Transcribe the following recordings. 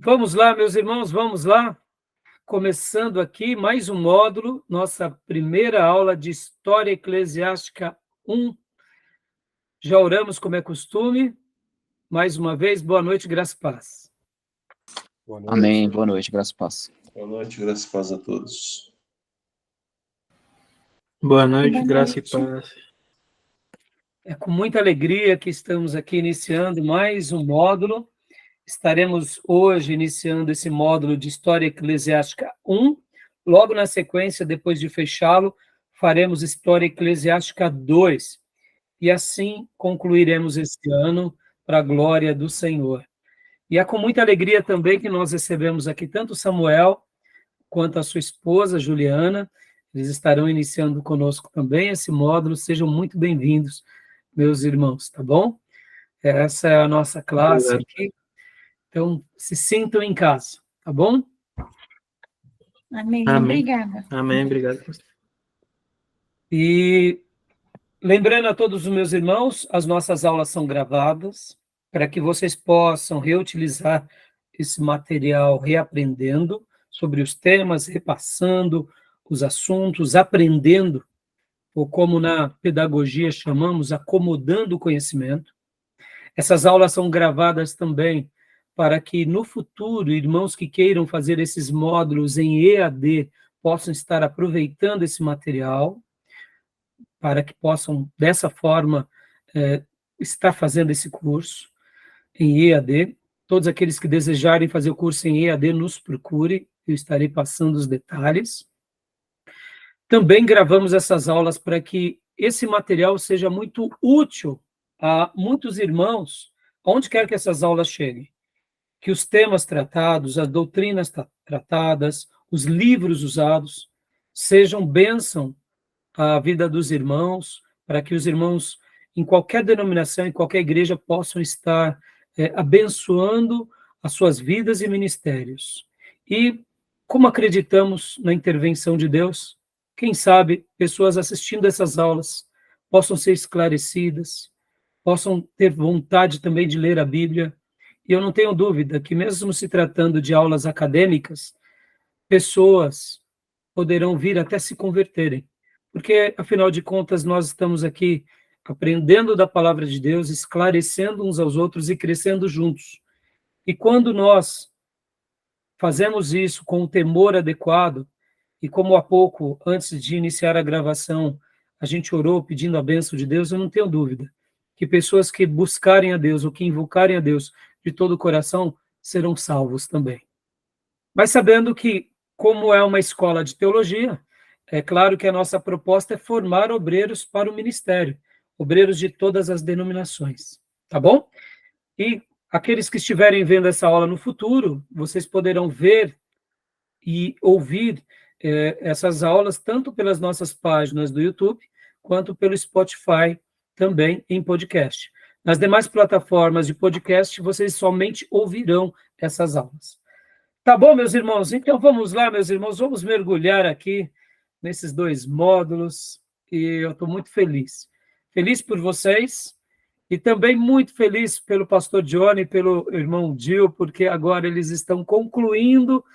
Vamos lá, meus irmãos, vamos lá. Começando aqui mais um módulo, nossa primeira aula de História Eclesiástica 1. Já oramos como é costume. Mais uma vez, boa noite, graça e paz. Boa noite. Amém, boa noite, graça e paz. Boa noite, graça e paz a todos. Boa noite, graça e paz. É com muita alegria que estamos aqui iniciando mais um módulo. Estaremos hoje iniciando esse módulo de História Eclesiástica 1. Logo na sequência, depois de fechá-lo, faremos História Eclesiástica 2. E assim concluiremos este ano para a glória do Senhor. E é com muita alegria também que nós recebemos aqui tanto Samuel quanto a sua esposa, Juliana. Eles estarão iniciando conosco também esse módulo. Sejam muito bem-vindos, meus irmãos, tá bom? Essa é a nossa classe aqui. Então, se sintam em casa, tá bom? Amém. Amém. Obrigada. Amém, obrigado. E lembrando a todos os meus irmãos, as nossas aulas são gravadas, para que vocês possam reutilizar esse material reaprendendo sobre os temas, repassando os assuntos, aprendendo, ou como na pedagogia chamamos, acomodando o conhecimento. Essas aulas são gravadas também para que no futuro, irmãos que queiram fazer esses módulos em EAD possam estar aproveitando esse material, para que possam, dessa forma, estar fazendo esse curso em EAD. Todos aqueles que desejarem fazer o curso em EAD, nos procure, eu estarei passando os detalhes. Também gravamos essas aulas para que esse material seja muito útil a muitos irmãos, onde quer que essas aulas cheguem. Que os temas tratados, as doutrinas tratadas, os livros usados, sejam bênção à vida dos irmãos, para que os irmãos, em qualquer denominação, em qualquer igreja, possam estar abençoando as suas vidas e ministérios. E, como acreditamos na intervenção de Deus, quem sabe pessoas assistindo essas aulas possam ser esclarecidas, possam ter vontade também de ler a Bíblia. E eu não tenho dúvida que, mesmo se tratando de aulas acadêmicas, pessoas poderão vir até se converterem. Porque, afinal de contas, nós estamos aqui aprendendo da palavra de Deus, esclarecendo uns aos outros e crescendo juntos. E quando nós fazemos isso com o temor adequado, e como há pouco, antes de iniciar a gravação, a gente orou pedindo a bênção de Deus, eu não tenho dúvida que pessoas que buscarem a Deus ou que invocarem a Deus de todo o coração serão salvos também. Mas sabendo que, como é uma escola de teologia, é claro que a nossa proposta é formar obreiros para o ministério, obreiros de todas as denominações, tá bom? E aqueles que estiverem vendo essa aula no futuro, vocês poderão ver e ouvir essas aulas tanto pelas nossas páginas do YouTube, quanto pelo Spotify, também em podcast. Nas demais plataformas de podcast, vocês somente ouvirão essas aulas. Tá bom, meus irmãos? Então vamos lá, meus irmãos, vamos mergulhar aqui nesses dois módulos, e eu estou muito feliz. Feliz por vocês, e também muito feliz pelo pastor Johnny e pelo irmão Gil, porque agora eles estão concluindo,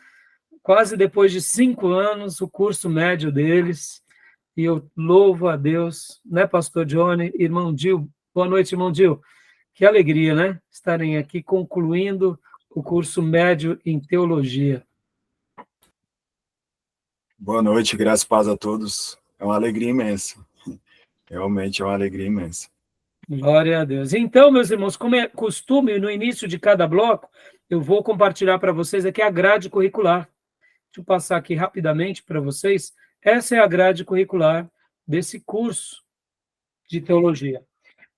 quase depois de 5 anos, o curso médio deles, e eu louvo a Deus, né, pastor Johnny, irmão Gil? Boa noite, irmão Gil. Que alegria, né? Estarem aqui concluindo o curso médio em teologia. Boa noite, graças e paz a todos. É uma alegria imensa. Realmente é uma alegria imensa. Glória a Deus. Então, meus irmãos, como é costume, no início de cada bloco, eu vou compartilhar para vocês aqui a grade curricular. Deixa eu passar aqui rapidamente para vocês. Essa é a grade curricular desse curso de teologia.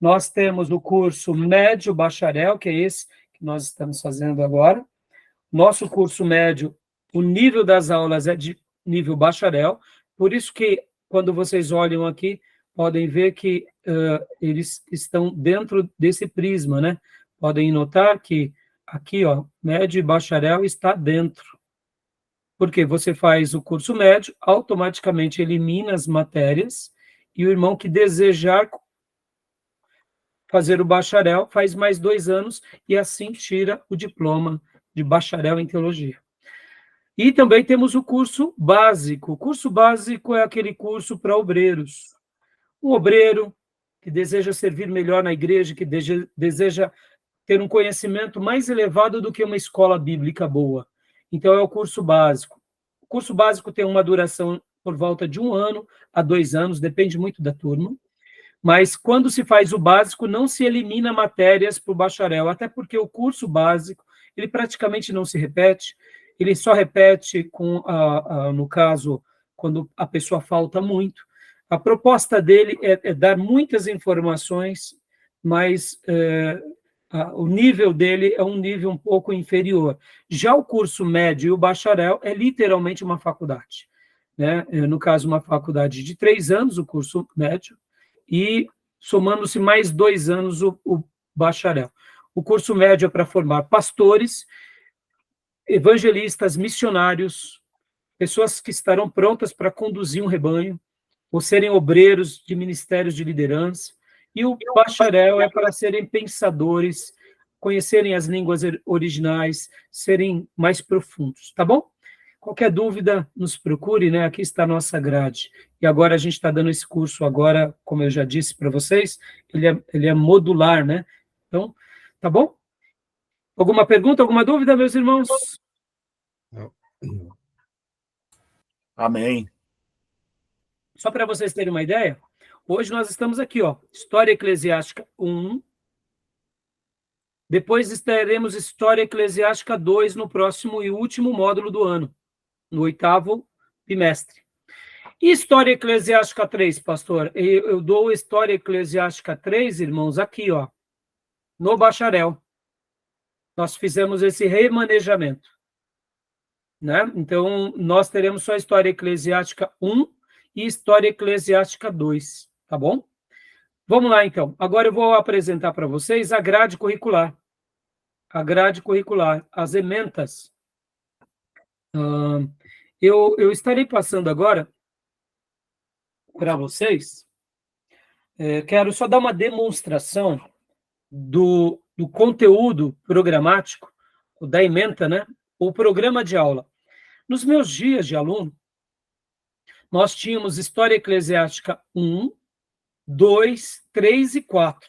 Nós temos o curso médio bacharel, que é esse que nós estamos fazendo agora. Nosso curso médio, o nível das aulas é de nível bacharel, por isso que, quando vocês olham aqui, podem ver que eles estão dentro desse prisma, né? Podem notar que aqui, ó, médio e bacharel está dentro. Porque você faz o curso médio, automaticamente elimina as matérias, e o irmão que desejar fazer o bacharel faz mais 2 anos, e assim tira o diploma de bacharel em teologia. E também temos o curso básico. O curso básico é aquele curso para obreiros. Um obreiro que deseja servir melhor na igreja, que deseja ter um conhecimento mais elevado do que uma escola bíblica boa. Então, é o curso básico. O curso básico tem uma duração por volta de 1 ano a 2 anos, depende muito da turma. Mas, quando se faz o básico, não se elimina matérias para o bacharel, até porque o curso básico, ele praticamente não se repete, ele só repete, no caso, quando a pessoa falta muito. A proposta dele é dar muitas informações, mas o nível dele é um nível um pouco inferior. Já o curso médio e o bacharel é literalmente uma faculdade, né? No caso, uma faculdade de 3 anos, o curso médio, e somando-se mais 2 anos o bacharel. O curso médio é para formar pastores, evangelistas, missionários, pessoas que estarão prontas para conduzir um rebanho, ou serem obreiros de ministérios de liderança, e o bacharel é para serem pensadores, conhecerem as línguas originais, serem mais profundos, tá bom? Qualquer dúvida, nos procure, né? Aqui está a nossa grade. E agora a gente está dando esse curso, agora, como eu já disse para vocês, ele é modular, né? Então, tá bom? Alguma pergunta, alguma dúvida, meus irmãos? Amém. Só para vocês terem uma ideia, hoje nós estamos aqui, ó, História Eclesiástica 1, depois estaremos História Eclesiástica 2 no próximo e último módulo do ano, no 8º bimestre. E História Eclesiástica 3, pastor? Eu dou História Eclesiástica 3, irmãos, aqui, ó, no bacharel. Nós fizemos esse remanejamento, né? Então, nós teremos só História Eclesiástica 1 e História Eclesiástica 2, tá bom? Vamos lá, então. Agora eu vou apresentar para vocês a grade curricular. A grade curricular, as ementas. Eu estarei passando agora para vocês. Quero só dar uma demonstração do conteúdo programático, da ementa, né? O programa de aula. Nos meus dias de aluno, nós tínhamos História Eclesiástica 1, 2, 3 e 4.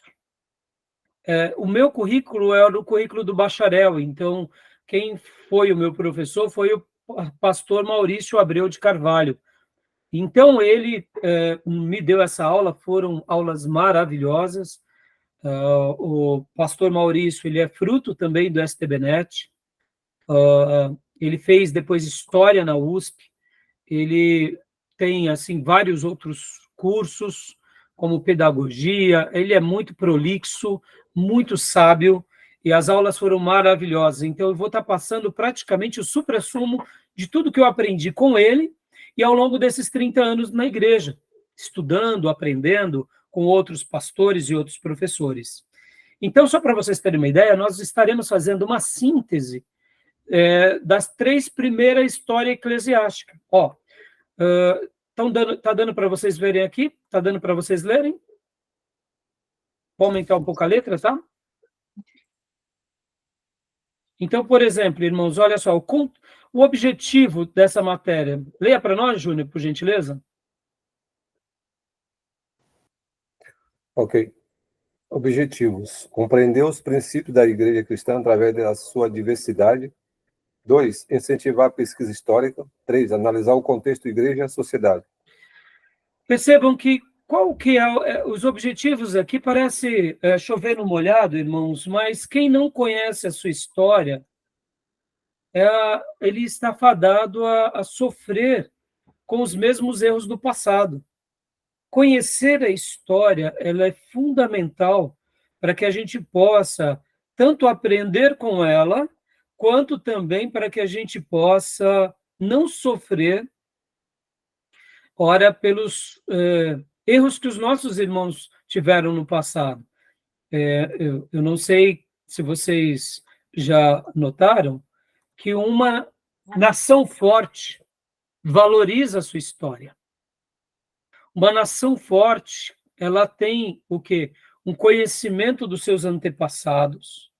O meu currículo era o currículo do bacharel, então quem foi o meu professor foi o pastor Maurício Abreu de Carvalho. Então ele me deu essa aula, foram aulas maravilhosas. O pastor Maurício, ele é fruto também do STBnet. Ele fez depois História na USP, ele tem assim vários outros cursos, como pedagogia, ele é muito prolixo, muito sábio, e as aulas foram maravilhosas. Então, eu vou estar passando praticamente o suprassumo de tudo que eu aprendi com ele, e ao longo desses 30 anos na igreja, estudando, aprendendo com outros pastores e outros professores. Então, só para vocês terem uma ideia, nós estaremos fazendo uma síntese das 3 primeiras histórias eclesiásticas. Tá dando para vocês verem aqui? Tá dando para vocês lerem? Vou aumentar um pouco a letra, tá? Então, por exemplo, irmãos, olha só, o objetivo dessa matéria. Leia para nós, Júnior, por gentileza. Ok. Objetivos. Compreender os princípios da Igreja Cristã através da sua diversidade. 2. Incentivar a pesquisa histórica. 3. Analisar o contexto igreja e sociedade. Percebam qual que os objetivos aqui parece chover no molhado, irmãos, mas quem não conhece a sua história, ele está fadado a sofrer com os mesmos erros do passado. Conhecer a história, ela é fundamental para que a gente possa tanto aprender com ela, quanto também para que a gente possa não sofrer, ora, pelos erros que os nossos irmãos tiveram no passado. Eu não sei se vocês já notaram que uma nação forte valoriza a sua história. Uma nação forte, ela tem o quê? Um conhecimento dos seus antepassados,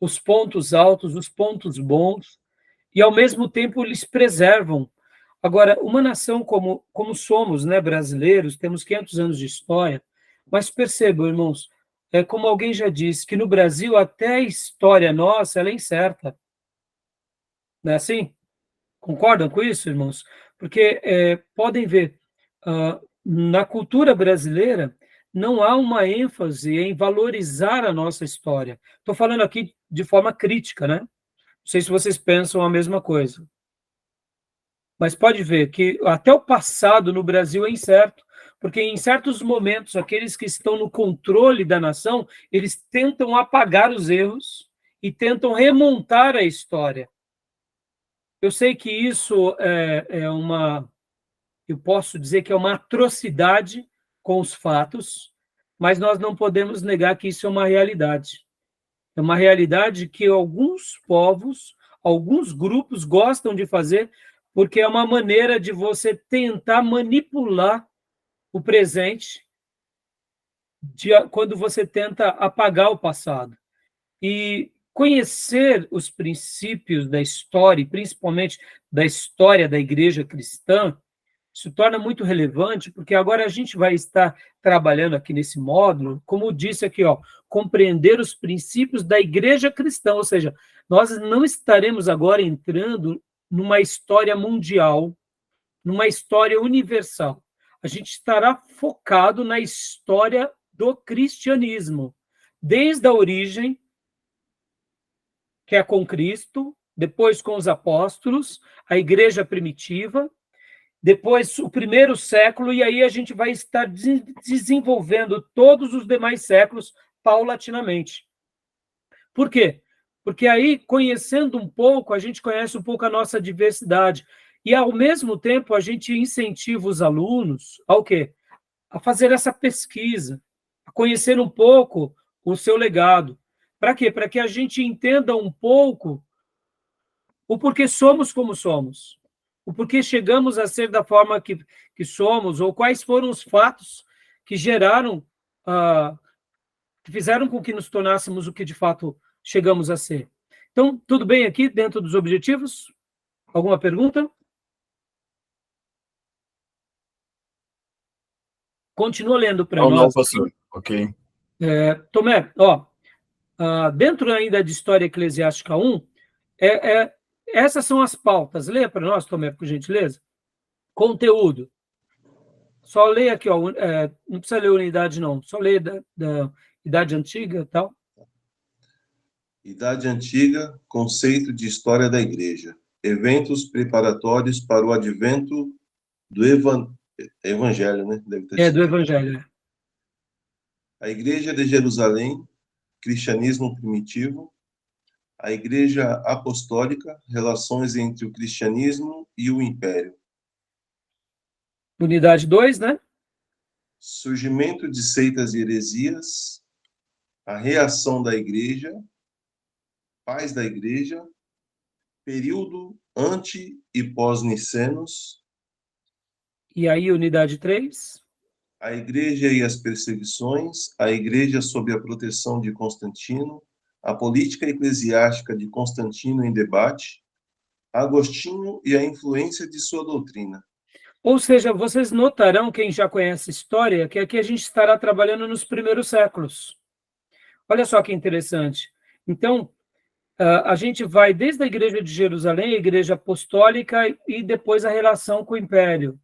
os pontos altos, os pontos bons, e ao mesmo tempo eles preservam. Agora, uma nação como somos, né, brasileiros, temos 500 anos de história, mas percebam, irmãos, como alguém já disse, que no Brasil até a história nossa ela é incerta. Não é assim? Concordam com isso, irmãos? Porque podem ver, na cultura brasileira, não há uma ênfase em valorizar a nossa história. Estou falando aqui de forma crítica, né? Não sei se vocês pensam a mesma coisa. Mas pode ver que até o passado no Brasil é incerto, porque em certos momentos, aqueles que estão no controle da nação, eles tentam apagar os erros e tentam remontar a história. Eu sei que isso eu posso dizer que é uma atrocidade com os fatos, mas nós não podemos negar que isso é uma realidade. É uma realidade que alguns povos, alguns grupos gostam de fazer, porque é uma maneira de você tentar manipular o presente quando você tenta apagar o passado. E conhecer os princípios da história, e principalmente da história da igreja cristã, isso torna muito relevante, porque agora a gente vai estar trabalhando aqui nesse módulo, como disse aqui, compreender os princípios da igreja cristã, ou seja, nós não estaremos agora entrando numa história mundial, numa história universal. A gente estará focado na história do cristianismo, desde a origem, que é com Cristo, depois com os apóstolos, a igreja primitiva, depois o primeiro século, e aí a gente vai estar desenvolvendo todos os demais séculos paulatinamente. Por quê? Porque aí, conhecendo um pouco, a gente conhece um pouco a nossa diversidade. E, ao mesmo tempo, a gente incentiva os alunos ao quê? A fazer essa pesquisa, a conhecer um pouco o seu legado. Para quê? Para que a gente entenda um pouco o porquê somos como somos, o porquê chegamos a ser da forma que somos, ou quais foram os fatos que geraram, que fizeram com que nos tornássemos o que de fato chegamos a ser. Então, tudo bem aqui dentro dos objetivos? Alguma pergunta? Continua lendo para nós. Não, pastor. Ok. Tomé, dentro ainda de História Eclesiástica 1, essas são as pautas. Leia para nós, Tomé, por gentileza. Conteúdo. Só leia aqui, não precisa ler unidade, não. Só leia da Idade Antiga e tal. Idade Antiga, conceito de história da Igreja. Eventos preparatórios para o advento do Evangelho, né? Deve ter do Evangelho. A Igreja de Jerusalém, cristianismo primitivo. A Igreja Apostólica, relações entre o cristianismo e o Império. Unidade 2, né? Surgimento de seitas e heresias. A reação da Igreja. Pais da Igreja. Período anti- e pós-nicenos. E aí, unidade 3? A Igreja e as perseguições. A Igreja sob a proteção de Constantino. A política eclesiástica de Constantino em debate. Agostinho e a influência de sua doutrina. Ou seja, vocês notarão, quem já conhece a história, que aqui a gente estará trabalhando nos primeiros séculos. Olha só que interessante. Então, a gente vai desde a Igreja de Jerusalém, a Igreja Apostólica, e depois a relação com o Império.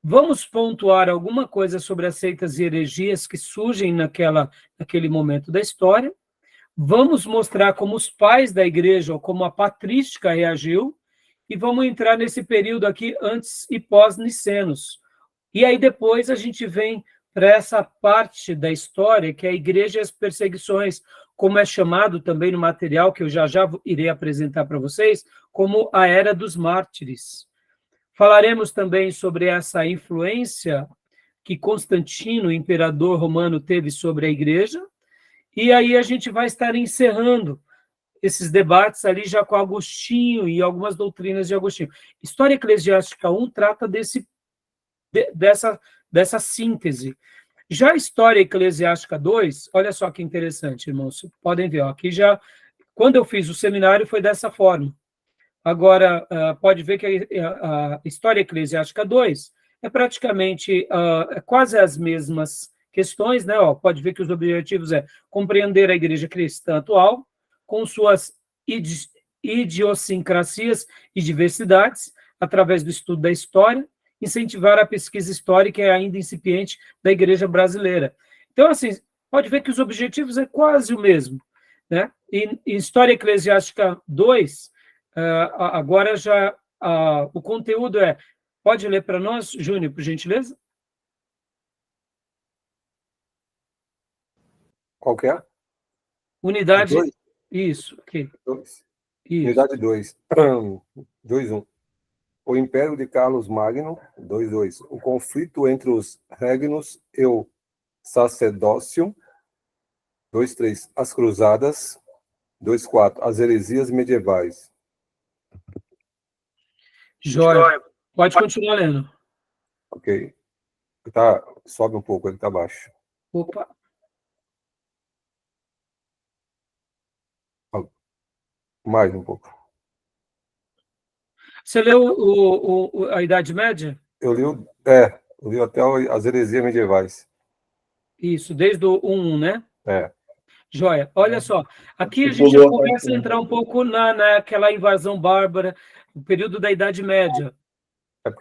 Vamos pontuar alguma coisa sobre as seitas e heresias que surgem naquele momento da história. Vamos mostrar como os pais da Igreja, ou como a patrística reagiu, e vamos entrar nesse período aqui antes e pós-nicenos. E aí depois a gente vem para essa parte da história, que é a Igreja e as perseguições, como é chamado também no material, que eu já irei apresentar para vocês, como a Era dos Mártires. Falaremos também sobre essa influência que Constantino, o imperador romano, teve sobre a Igreja, e aí a gente vai estar encerrando esses debates ali já com Agostinho e algumas doutrinas de Agostinho. História Eclesiástica 1 trata dessa síntese. Já a História Eclesiástica 2, olha só que interessante, irmãos, podem ver, aqui já Quando eu fiz o seminário, foi dessa forma. Agora, pode ver que a História Eclesiástica 2 é praticamente quase as mesmas questões, né? Pode ver que os objetivos é compreender a igreja cristã atual, com suas idiosincrasias e diversidades, através do estudo da história, incentivar a pesquisa histórica ainda incipiente da igreja brasileira. Então, assim, pode ver que os objetivos é quase o mesmo, né? E História Eclesiástica 2, agora já o conteúdo pode ler para nós, Júnior, por gentileza? Qual que é? Unidade. Dois? Isso, aqui. Dois. Isso. Unidade 2. 2.1. O Império de Carlos Magno, 2.2. O conflito entre os regnos e o sacerdócio, 2.3. As cruzadas, 2.4. As heresias medievais. Jóia. Pode continuar lendo. Ok. Sobe um pouco, ele está baixo. Opa. Mais um pouco. Você leu a Idade Média? Eu li até as heresias medievais. Isso, desde o 1, né? Jóia. Olha só, aqui a gente já começa a entrar um pouco naquela invasão bárbara, o período da Idade Média.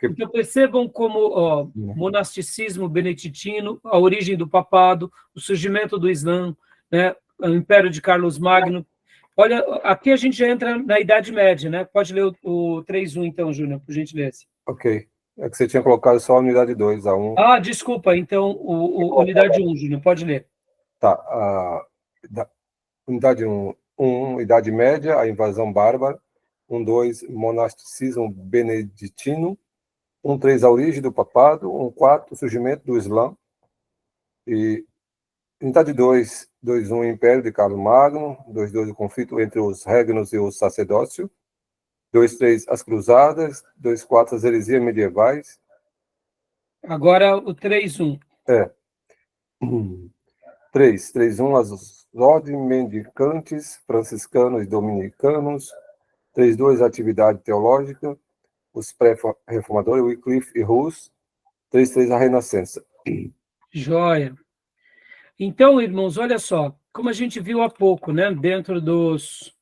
Então, percebam como monasticismo beneditino, a origem do papado, o surgimento do Islã, né, o Império de Carlos Magno. Olha, aqui a gente já entra na Idade Média, né? Pode ler o 3.1, então, Júnior, por gentileza. Ok. É que você tinha colocado só a unidade 2, a 1. Ah, desculpa, então, unidade 1, Júnior, pode ler. Tá. Unidade 1, Idade Média, a invasão bárbara. 1.2, monasticismo beneditino. 1.3, a origem do papado. 1.4, o surgimento do Islã. E unidade 2.1, Império de Carlos Magno. 2.2, o conflito entre os regnos e o sacerdócio. 2.3, as cruzadas. 2.4, as heresias medievais. Agora o 3.1. 3.1, as ordens mendicantes, franciscanos e dominicanos. 3.2, a atividade teológica, os pré-reformadores, Wycliffe e Hus. 3.3, a Renascença. Jóia. Então, irmãos, olha só, como a gente viu há pouco, né, dentro dos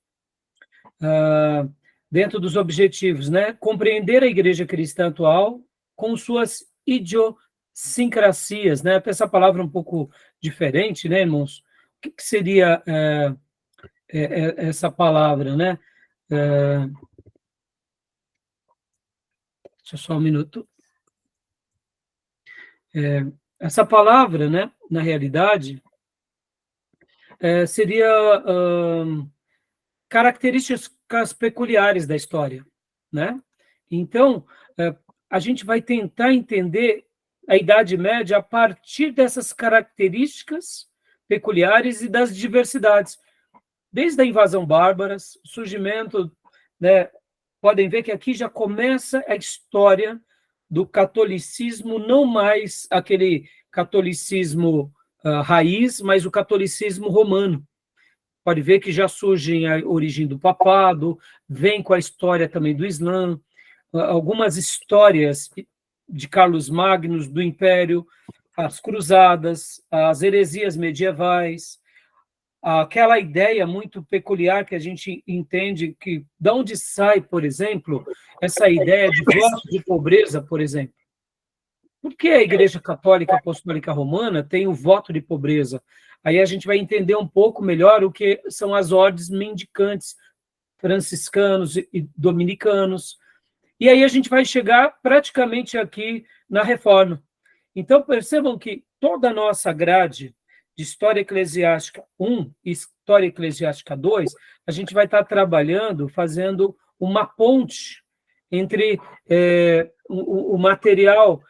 objetivos, né, compreender a igreja cristã atual com suas idiosincrasias, né, até essa palavra um pouco diferente, né, irmãos? O que seria essa palavra, né? Deixa só um minuto. Essa palavra, né, na realidade, seria características peculiares da história, né? Então, a gente vai tentar entender a Idade Média a partir dessas características peculiares e das diversidades. Desde a invasão bárbara, surgimento, né? Podem ver que aqui já começa a história do catolicismo, não mais aquele catolicismo raiz, mas o catolicismo romano. Pode ver que já surge a origem do papado, vem com a história também do Islã, algumas histórias de Carlos Magno, do Império, as cruzadas, as heresias medievais, aquela ideia muito peculiar que a gente entende que, de onde sai, por exemplo, essa ideia de voto de pobreza, por exemplo. Por que a Igreja Católica Apostólica Romana tem o voto de pobreza? Aí a gente vai entender um pouco melhor o que são as ordens mendicantes, franciscanos e dominicanos. E aí a gente vai chegar praticamente aqui na Reforma. Então, percebam que toda a nossa grade de História Eclesiástica 1 e História Eclesiástica 2, a gente vai estar trabalhando, fazendo uma ponte entre o material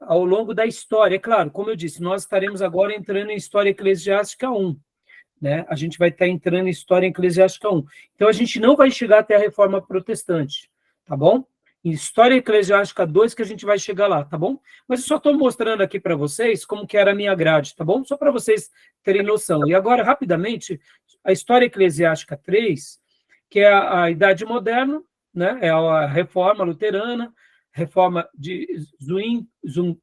ao longo da história. É claro, como eu disse, nós estaremos agora entrando em História Eclesiástica 1. Né? A gente vai estar entrando em História Eclesiástica 1. Então, a gente não vai chegar até a Reforma Protestante, tá bom? em História Eclesiástica 2, que a gente vai chegar lá, tá bom? Mas eu só estou mostrando aqui para vocês como que era a minha grade, tá bom? Só para vocês terem noção. E agora, rapidamente, a História Eclesiástica 3, que é a Idade Moderna, né? É a Reforma Luterana, Reforma de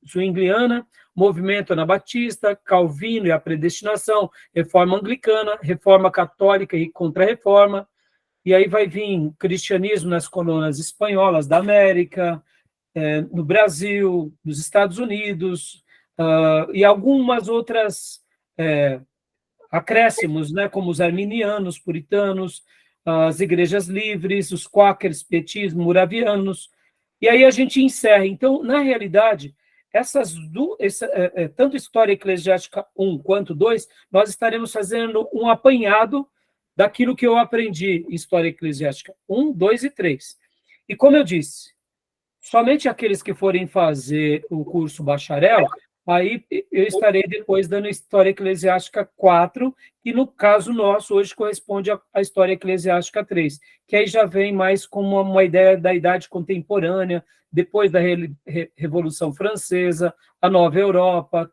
Zwingliana, Movimento Anabatista, Calvino e a Predestinação, Reforma Anglicana, Reforma Católica e Contra-Reforma, e aí vai vir cristianismo nas colônias espanholas da América, no Brasil, nos Estados Unidos, e algumas outras acréscimos, né, como os arminianos, puritanos, as igrejas livres, os quáqueres, petismo, moravianos, e aí a gente encerra. Então, na realidade, tanto História Eclesiástica 1 quanto 2, nós estaremos fazendo um apanhado daquilo que eu aprendi em História Eclesiástica 1, 2 e 3. E como eu disse, somente aqueles que forem fazer o curso bacharel, aí eu estarei depois dando História Eclesiástica 4, que no caso nosso hoje corresponde à História Eclesiástica 3, que aí já vem mais como uma ideia da idade contemporânea, depois da Revolução Francesa, a Nova Europa.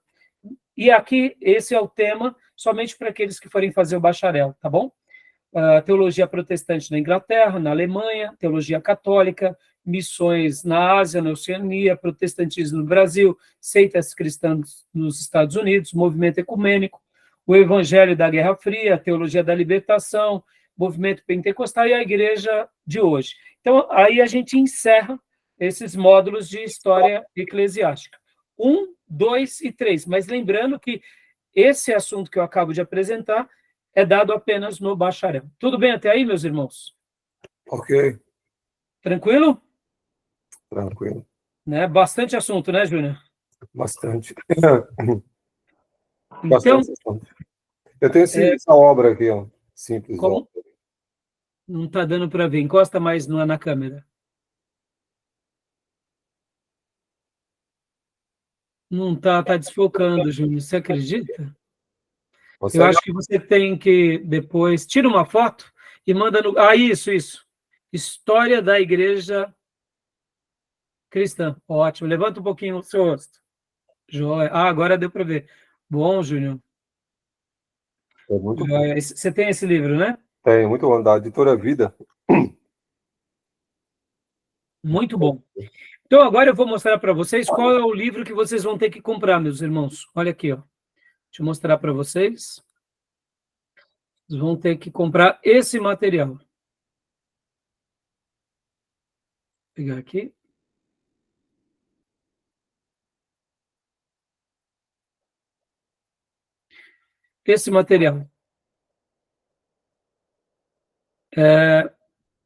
E aqui esse é o tema somente para aqueles que forem fazer o bacharel, tá bom? Teologia protestante na Inglaterra, na Alemanha, teologia católica, missões na Ásia, na Oceania, protestantismo no Brasil, seitas cristãs nos Estados Unidos, movimento ecumênico, o evangelho da Guerra Fria, a teologia da libertação, movimento pentecostal e a igreja de hoje. Então, aí a gente encerra esses módulos de história eclesiástica. 1, 2 e 3. Mas lembrando que esse assunto que eu acabo de apresentar é dado apenas no bacharel. Tudo bem até aí, meus irmãos? Ok, Tranquilo? tranquilo. Né? Bastante assunto, né, Júnior? Bastante. Então, Bastante assunto. Eu tenho essa obra aqui, ó, simples. como não está dando para ver, encosta mais na câmera. Não está desfocando, Júnior, você acredita? Você Eu acho que você tem que depois... Tira uma foto e manda no... isso. História da Igreja Cristã. Ótimo. Levanta um pouquinho o seu rosto. Joia. Agora deu para ver. Bom, Júnior. é muito bom. Você tem esse livro, né? Tem, muito bom, da Editora Vida. Muito bom. Então, agora eu vou mostrar para vocês qual é o livro que vocês vão ter que comprar, meus irmãos. Olha aqui, ó. Deixa eu mostrar para vocês. Vocês vão ter que comprar esse material. Vou pegar aqui. Esse material.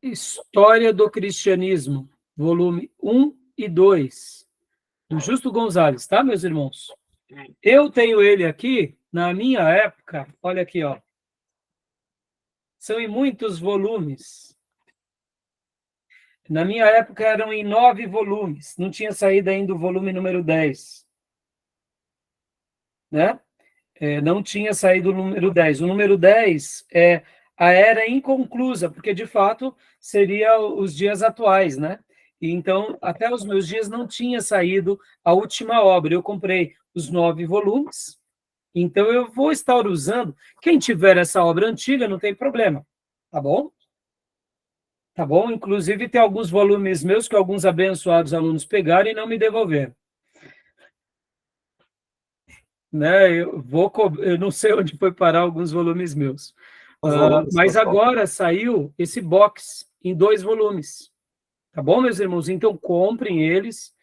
História do Cristianismo, volume 1 e 2, do Justo Gonzalez, tá, meus irmãos? Eu tenho ele aqui, na minha época, olha aqui, ó. São em muitos volumes. Na minha época eram em 9 volumes, não tinha saído ainda o volume número 10. Né? Não tinha saído o número 10. O número 10 é a era inconclusa, porque, de fato, seria os dias atuais, né? E, então, até os meus dias não tinha saído a última obra. Eu comprei os 9 volumes, então eu vou estar usando. Quem tiver essa obra antiga, não tem problema, tá bom? Tá bom? Inclusive, tem alguns volumes meus que alguns abençoados alunos pegaram e não me devolveram. Né? Eu não sei onde foi parar alguns volumes meus. Mas agora saiu esse box em 2 volumes. Tá bom, meus irmãos? Então, comprem eles.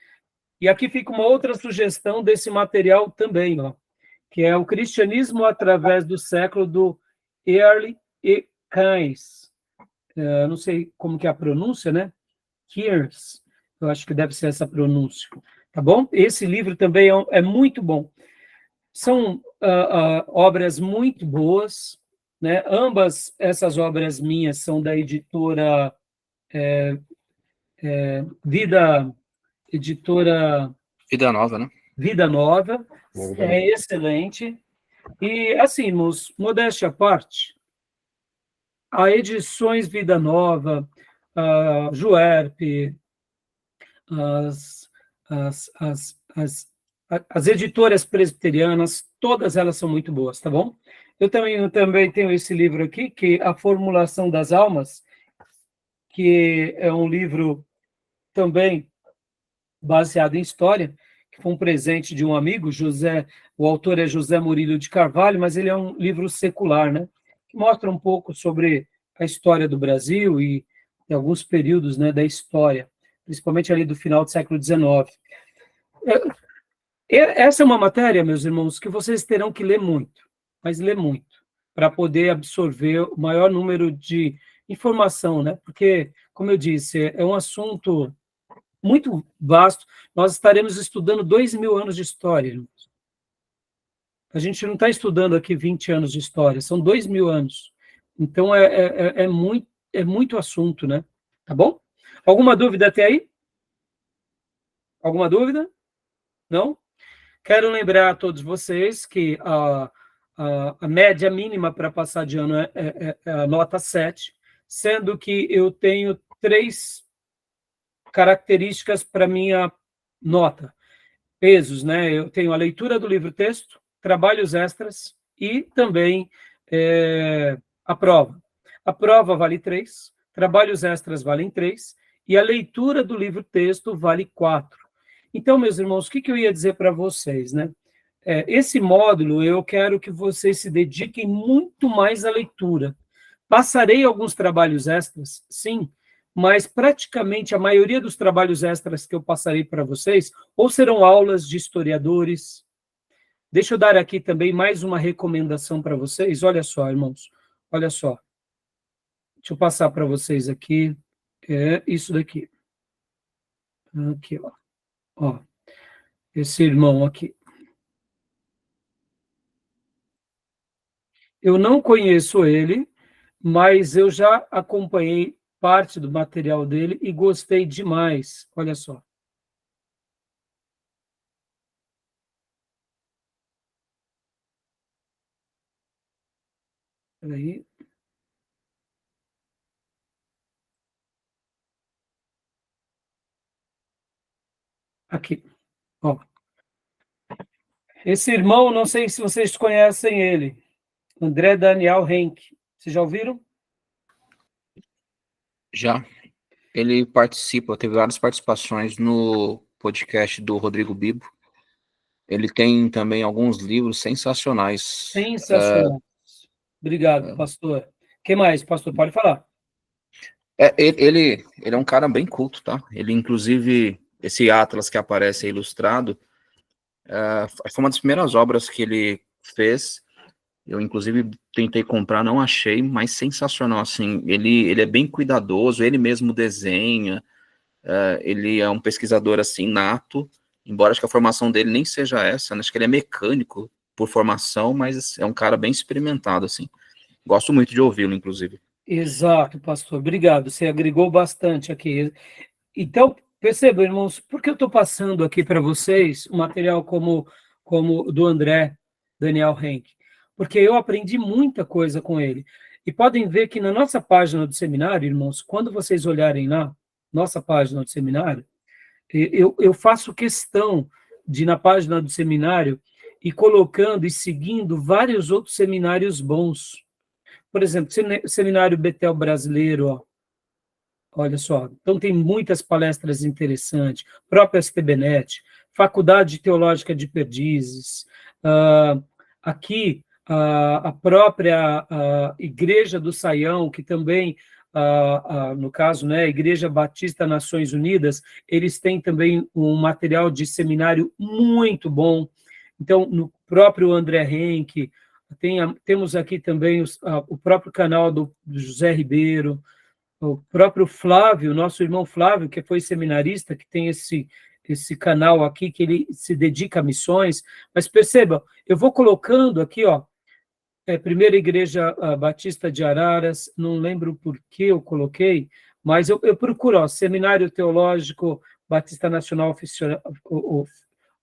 E aqui fica uma outra sugestão desse material também, ó, que é o Cristianismo através do século, do Early e Keynes. Não sei como que é a pronúncia, né? Keynes. Eu acho que deve ser essa pronúncia. Tá bom? Esse livro também é muito bom. São obras muito boas, né? Ambas essas obras minhas são da editora Vida Nova, né? Vida Nova, é excelente. E, assim, modéstia à parte, a Edições Vida Nova, a Juerp, as, as, as, as, as editoras presbiterianas, todas elas são muito boas, tá bom? Eu também tenho esse livro aqui, que é A Formulação das Almas, que é um livro também baseado em história, que foi um presente de um amigo, o autor é José Murilo de Carvalho, mas ele é um livro secular, né? Que mostra um pouco sobre a história do Brasil e alguns períodos, né, da história, principalmente ali do final do século XIX. Essa é uma matéria, meus irmãos, que vocês terão que ler muito, mas ler muito, para poder absorver o maior número de informação, né? Porque, como eu disse, é um assunto muito vasto. Nós estaremos estudando 2.000 anos de história, irmãos. A gente não está estudando aqui 20 anos de história, são 2.000 anos. Então, é muito assunto, né? Tá bom? Alguma dúvida até aí? Alguma dúvida? Não? Quero lembrar a todos vocês que a média mínima para passar de ano é a nota 7, sendo que eu tenho 3 características para minha nota. Pesos, né? Eu tenho a leitura do livro-texto, trabalhos extras e também a prova. A prova vale 3, trabalhos extras valem 3 e a leitura do livro-texto vale 4. Então, meus irmãos, o que eu ia dizer para vocês, né? Esse módulo, eu quero que vocês se dediquem muito mais à leitura. Passarei alguns trabalhos extras, sim, mas praticamente a maioria dos trabalhos extras que eu passarei para vocês, ou serão aulas de historiadores. Deixa eu dar aqui também mais uma recomendação para vocês. Olha só, irmãos, olha só. Deixa eu passar para vocês aqui. Isso daqui. Aqui, ó. Ó, esse irmão aqui. Eu não conheço ele, mas eu já acompanhei parte do material dele e gostei demais. Olha só. Peraí. Aqui, ó. Esse irmão, não sei se vocês conhecem ele, André Daniel Henke. Vocês já ouviram? Já. Ele participa, teve várias participações no podcast do Rodrigo Bibo. Ele tem também alguns livros sensacionais. Sensacional. Obrigado, pastor. O que mais, pastor? Pode falar. Ele é um cara bem culto, tá? Ele, inclusive, esse Atlas que aparece aí ilustrado, foi uma das primeiras obras que ele fez. Eu, inclusive, tentei comprar, não achei, mas sensacional, assim. Ele é bem cuidadoso, ele mesmo desenha, ele é um pesquisador, assim, nato, embora acho que a formação dele nem seja essa, né? Acho que ele é mecânico por formação, mas é um cara bem experimentado, assim. Gosto muito de ouvi-lo, inclusive. Exato, pastor. Obrigado. Você agregou bastante aqui. Então, percebam, irmãos, por que eu estou passando aqui para vocês um material como do André Daniel Henke? Porque eu aprendi muita coisa com ele. E podem ver que na nossa página do seminário, irmãos, quando vocês olharem lá, nossa página do seminário, eu faço questão de, na página do seminário, ir colocando e seguindo vários outros seminários bons. Por exemplo, Seminário Betel Brasileiro, ó. Olha só, então tem muitas palestras interessantes, própria STBnet, Faculdade Teológica de Perdizes, aqui a própria Igreja do Saião, que também, no caso, né, Igreja Batista Nações Unidas, eles têm também um material de seminário muito bom. Então, no próprio André Henke, temos aqui também o próprio canal do José Ribeiro, o próprio Flávio, nosso irmão Flávio, que foi seminarista, que tem esse canal aqui, que ele se dedica a missões. Mas perceba, eu vou colocando aqui, ó, Primeira Igreja Batista de Araras, não lembro por que eu coloquei, mas eu procuro, ó, Seminário Teológico Batista Nacional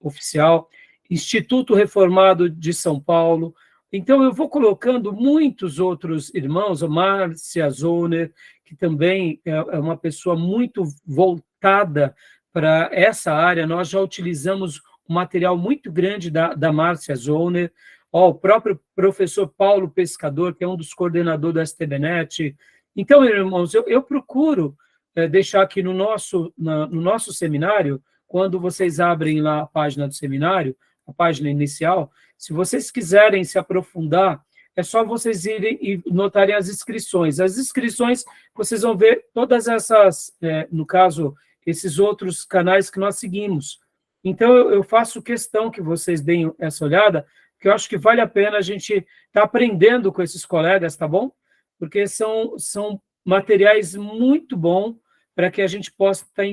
Oficial, Instituto Reformado de São Paulo. Então, eu vou colocando muitos outros irmãos, a Márcia Zoner, que também é uma pessoa muito voltada para essa área, nós já utilizamos um material muito grande da Márcia Zollner, o próprio professor Paulo Pescador, que é um dos coordenadores da STBnet. Então, irmãos, eu procuro deixar aqui no nosso seminário, quando vocês abrem lá a página do seminário, a página inicial, se vocês quiserem se aprofundar, é só vocês irem e notarem as inscrições. As inscrições, vocês vão ver todas essas, no caso, esses outros canais que nós seguimos. Então, eu faço questão que vocês deem essa olhada, porque eu acho que vale a pena a gente estar aprendendo com esses colegas, tá bom? Porque são materiais muito bons para que a gente possa estar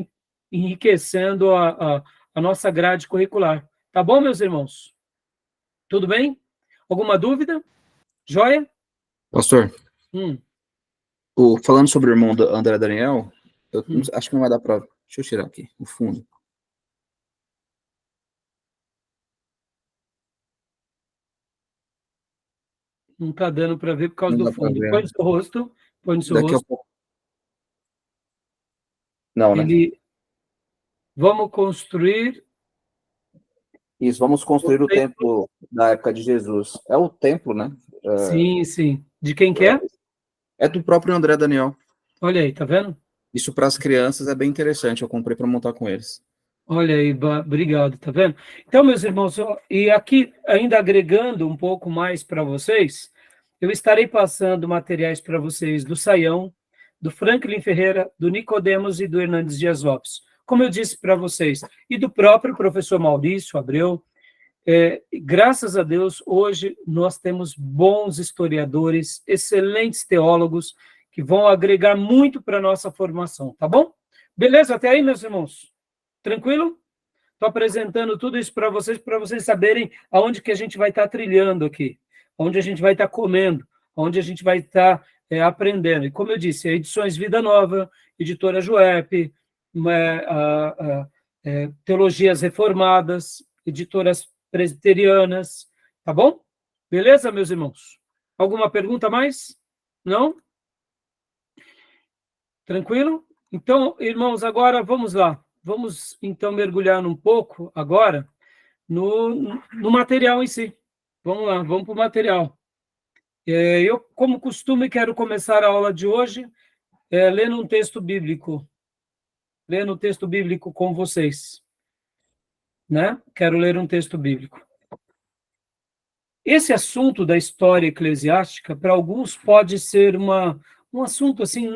enriquecendo a nossa grade curricular. Tá bom, meus irmãos? Tudo bem? Alguma dúvida? Joia? Pastor, falando sobre o irmão do André Daniel, eu acho que não vai dar para... Deixa eu tirar aqui, o fundo. Não está dando para ver por causa do fundo. Põe no seu rosto. Põe no seu Daqui rosto. a pouco. Não, né? Vamos construir... Isso, vamos construir o templo da época de Jesus. É o templo, né? Sim, sim. De quem que é? É do próprio André Daniel. Olha aí, tá vendo? Isso para as crianças é bem interessante, eu comprei para montar com eles. Olha aí, obrigado, tá vendo? Então, meus irmãos, e aqui, ainda agregando um pouco mais para vocês, eu estarei passando materiais para vocês do Saião, do Franklin Ferreira, do Nicodemos e do Hernandes Dias Lopes. Como eu disse para vocês, e do próprio professor Maurício Abreu, graças a Deus, hoje nós temos bons historiadores, excelentes teólogos, que vão agregar muito para a nossa formação, tá bom? Beleza até aí, meus irmãos? Tranquilo? Estou apresentando tudo isso para vocês saberem aonde que a gente vai estar trilhando aqui, onde a gente vai estar comendo, onde a gente vai estar aprendendo. E como eu disse, Edições Vida Nova, Editora Juep, Teologias Reformadas, Editoras Presbiterianas, tá bom? Beleza, meus irmãos? Alguma pergunta mais? Não? Tranquilo? Então, irmãos, agora vamos lá. Vamos, então, mergulhar um pouco, agora, no material em si. Vamos lá, vamos para o material. Eu, como costume, quero começar a aula de hoje lendo um texto bíblico. Lendo um texto bíblico com vocês. Né? Quero ler um texto bíblico. Esse assunto da história eclesiástica, para alguns, pode ser um assunto assim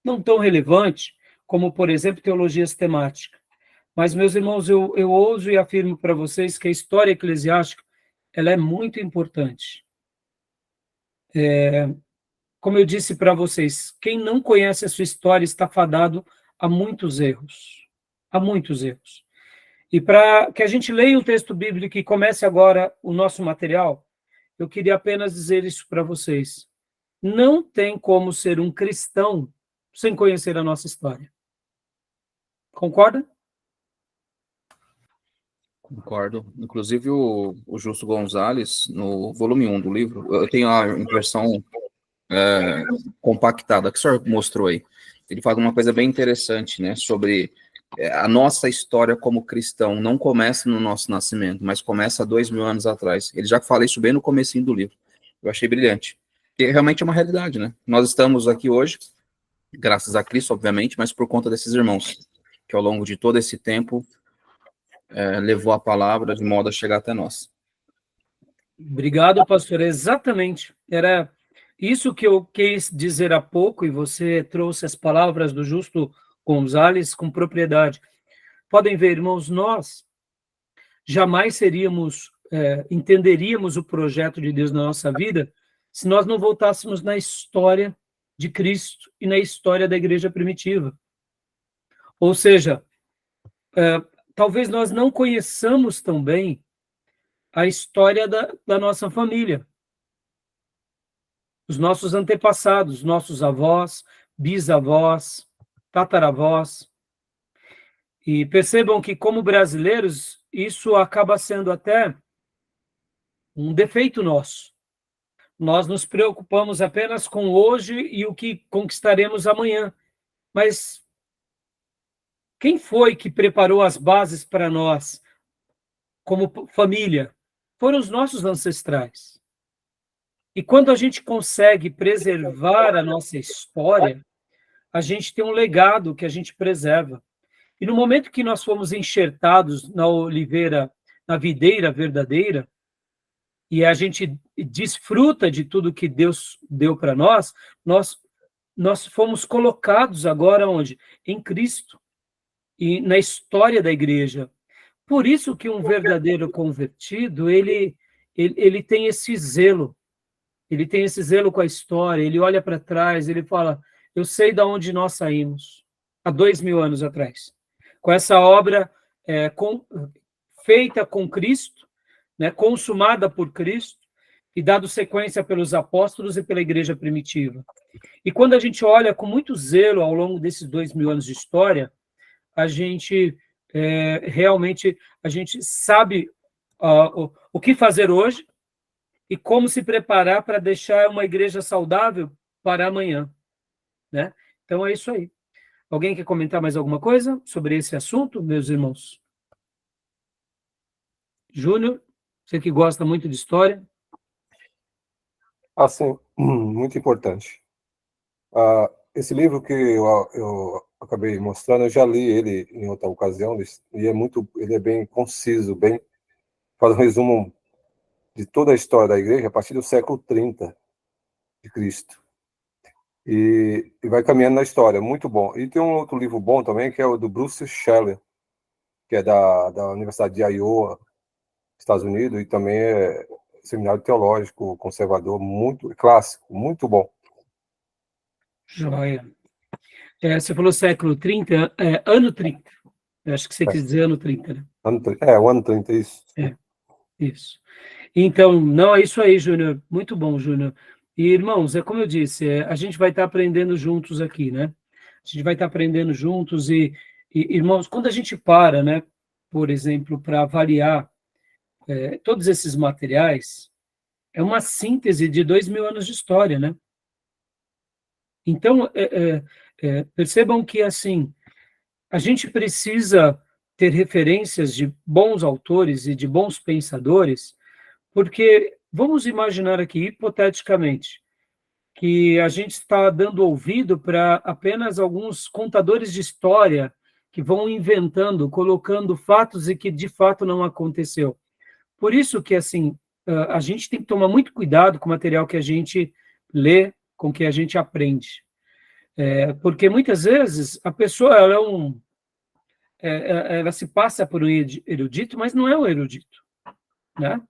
não tão relevante, como, por exemplo, teologia sistemática. Mas, meus irmãos, eu ouso e afirmo para vocês que a história eclesiástica ela é muito importante. Como eu disse para vocês, quem não conhece a sua história está fadado a muitos erros. A muitos erros. E para que a gente leia o texto bíblico e comece agora o nosso material, eu queria apenas dizer isso para vocês. Não tem como ser um cristão sem conhecer a nossa história. Concorda? Concordo. Inclusive, o Justo Gonzalez, no volume 1 do livro, eu tenho a versão compactada, que o senhor mostrou aí. Ele fala uma coisa bem interessante, né, sobre a nossa história como cristão. Não começa no nosso nascimento, mas começa há 2000 anos atrás. Ele já fala isso bem no comecinho do livro. Eu achei brilhante. E realmente é uma realidade, né? Nós estamos aqui hoje, graças a Cristo, obviamente, mas por conta desses irmãos, que ao longo de todo esse tempo levou a palavra de modo a chegar até nós. Obrigado, pastor. Exatamente. Era isso que eu quis dizer há pouco, e você trouxe as palavras do Justo Gonzalez com propriedade. Podem ver, irmãos, nós jamais entenderíamos o projeto de Deus na nossa vida se nós não voltássemos na história de Cristo e na história da igreja primitiva. Ou seja, talvez nós não conheçamos tão bem a história da nossa família. Os nossos antepassados, nossos avós, bisavós, tataravós. E percebam que, como brasileiros, isso acaba sendo até um defeito nosso. Nós nos preocupamos apenas com hoje e o que conquistaremos amanhã. Mas Quem foi que preparou as bases para nós, como família? Foram os nossos ancestrais. E quando a gente consegue preservar a nossa história, a gente tem um legado que a gente preserva. E no momento que nós fomos enxertados na oliveira, na videira verdadeira, e a gente desfruta de tudo que Deus deu para nós, nós fomos colocados agora onde? Em Cristo e na história da igreja. Por isso que um verdadeiro convertido, ele tem esse zelo. Ele tem esse zelo com a história, ele olha para trás, ele fala, eu sei de onde nós saímos, há 2000 anos atrás. Com essa obra feita com Cristo, né, consumada por Cristo, e dado sequência pelos apóstolos e pela igreja primitiva. E quando a gente olha com muito zelo ao longo desses 2000 anos de história, a gente realmente a gente sabe o que fazer hoje e como se preparar para deixar uma igreja saudável para amanhã, né? Então é isso aí. Alguém quer comentar mais alguma coisa sobre esse assunto, meus irmãos? Júnior, você que gosta muito de história. Assim, muito importante. Esse livro que eu acabei mostrando, eu já li ele em outra ocasião, e ele é bem conciso, faz um resumo de toda a história da igreja a partir do século 30 de Cristo. E vai caminhando na história, muito bom. E tem um outro livro bom também, que é o do Bruce Scheller, que é da Universidade de Iowa, Estados Unidos, e também é seminário teológico conservador, muito clássico, muito bom. Joia. Você falou século 30, ano 30. Eu acho que você quis dizer ano 30, né? O ano 30, isso. Isso. Então, não, é isso aí, Júnior. Muito bom, Júnior. E, irmãos, como eu disse, a gente vai estar aprendendo juntos aqui, né? A gente vai estar aprendendo juntos e irmãos, quando a gente para, né, por exemplo, para avaliar todos esses materiais, é uma síntese de 2000 anos de história, né? Então, percebam que, assim, a gente precisa ter referências de bons autores e de bons pensadores, porque vamos imaginar aqui, hipoteticamente, que a gente está dando ouvido para apenas alguns contadores de história que vão inventando, colocando fatos e que de fato não aconteceu. Por isso que, assim, a gente tem que tomar muito cuidado com o material que a gente lê, com o que a gente aprende. Porque muitas vezes a pessoa ela se passa por um erudito, mas não é um erudito, né?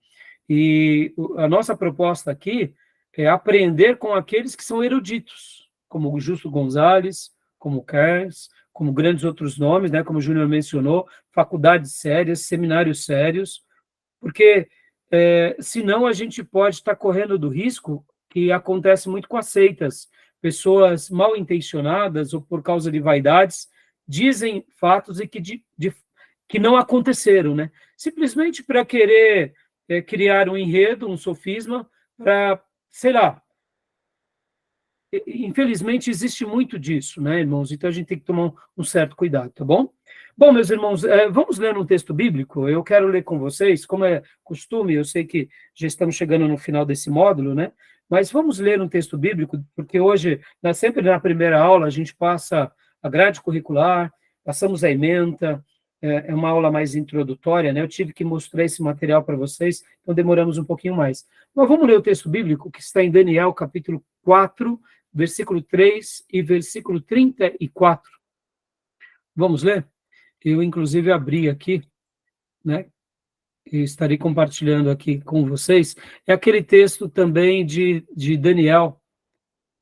E a nossa proposta aqui é aprender com aqueles que são eruditos, como o Justo Gonzalez, como o Kers, como grandes outros nomes, né, como o Júnior mencionou, faculdades sérias, seminários sérios, porque senão a gente pode estar correndo do risco que acontece muito com as seitas. Pessoas mal intencionadas ou por causa de vaidades dizem fatos e que não aconteceram, né? Simplesmente para querer criar um enredo, um sofisma, para, sei lá, infelizmente existe muito disso, né, irmãos? Então a gente tem que tomar um certo cuidado, tá bom? Bom, meus irmãos, vamos ler um texto bíblico. Eu quero ler com vocês, como é costume, eu sei que já estamos chegando no final desse módulo, né? Mas vamos ler um texto bíblico, porque hoje, sempre na primeira aula, a gente passa a grade curricular, passamos a ementa, é uma aula mais introdutória, né? Eu tive que mostrar esse material para vocês, então demoramos um pouquinho mais. Mas vamos ler o texto bíblico que está em Daniel, capítulo 4, versículo 3 e versículo 34. Vamos ler? Eu, inclusive, abri aqui, né? E estarei compartilhando aqui com vocês. É aquele texto também de Daniel,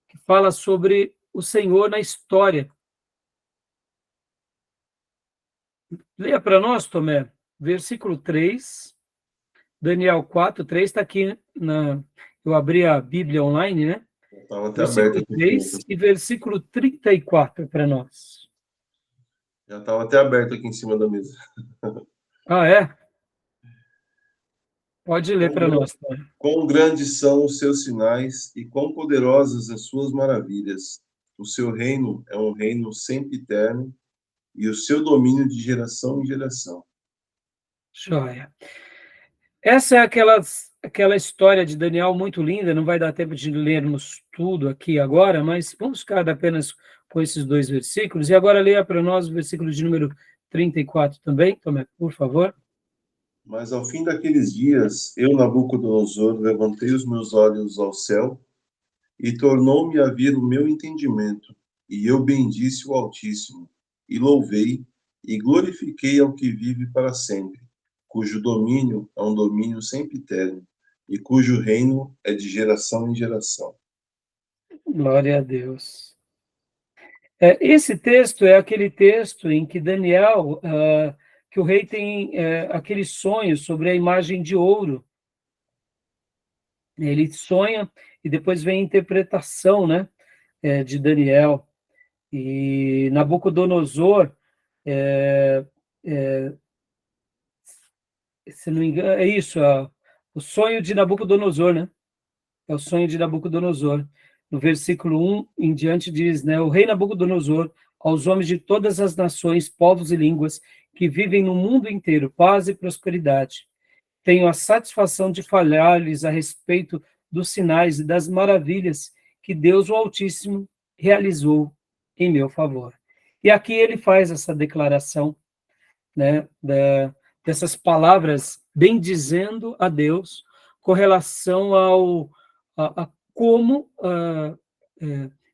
que fala sobre o Senhor na história. Leia para nós, Tomé, versículo 3, Daniel 4, 3, está aqui, eu abri a Bíblia online, né? Estava até Versículo aberto aqui. 3 e versículo 34 para nós. Já estava até aberto aqui em cima da mesa. Ah, é? Pode ler para nós, Tomé. Quão grandes são os seus sinais e quão poderosas as suas maravilhas. O seu reino é um reino sempre eterno e o seu domínio de geração em geração. Joia. Essa é aquela história de Daniel muito linda, não vai dar tempo de lermos tudo aqui agora, mas vamos ficar apenas com esses 2 versículos. E agora leia para nós o versículo de número 34 também, Tomé, por favor. Mas ao fim daqueles dias, eu, Nabucodonosor, levantei os meus olhos ao céu e tornou-me a vir o meu entendimento, e eu bendisse o Altíssimo, e louvei e glorifiquei ao que vive para sempre, cujo domínio é um domínio sempiterno, e cujo reino é de geração em geração. Glória a Deus. Esse texto é aquele texto em que Daniel, que o rei tem aquele sonho sobre a imagem de ouro. Ele sonha e depois vem a interpretação, né, de Daniel. E Nabucodonosor, se não me engano, é isso, o sonho de Nabucodonosor, né? É o sonho de Nabucodonosor. No versículo 1 em diante diz, né, o rei Nabucodonosor, aos homens de todas as nações, povos e línguas que vivem no mundo inteiro, paz e prosperidade. Tenho a satisfação de falar-lhes a respeito dos sinais e das maravilhas que Deus, o Altíssimo, realizou em meu favor. E aqui ele faz essa declaração, né, dessas palavras bendizendo a Deus com relação a como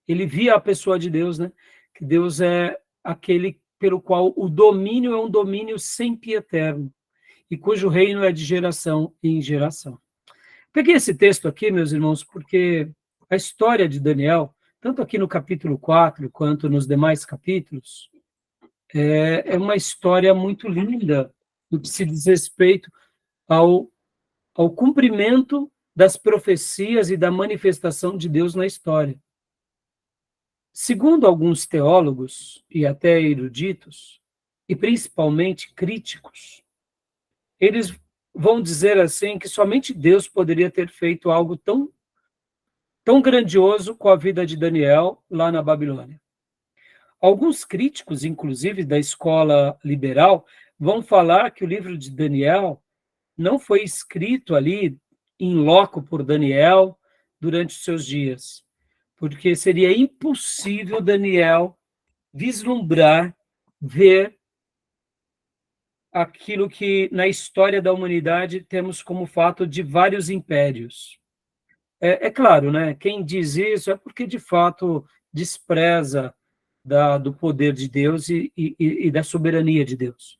ele via a pessoa de Deus, né, que Deus é aquele pelo qual o domínio é um domínio sempiterno, e cujo reino é de geração em geração. Peguei esse texto aqui, meus irmãos, porque a história de Daniel, tanto aqui no capítulo 4, quanto nos demais capítulos, é uma história muito linda no que se diz respeito ao cumprimento das profecias e da manifestação de Deus na história. Segundo alguns teólogos, e até eruditos, e principalmente críticos, eles vão dizer assim que somente Deus poderia ter feito algo tão grandioso com a vida de Daniel lá na Babilônia. Alguns críticos, inclusive da escola liberal, vão falar que o livro de Daniel não foi escrito ali em loco por Daniel durante os seus dias, porque seria impossível Daniel vislumbrar, ver aquilo que na história da humanidade temos como fato de vários impérios. É claro, né? Quem diz isso é porque de fato despreza do poder de Deus e da soberania de Deus.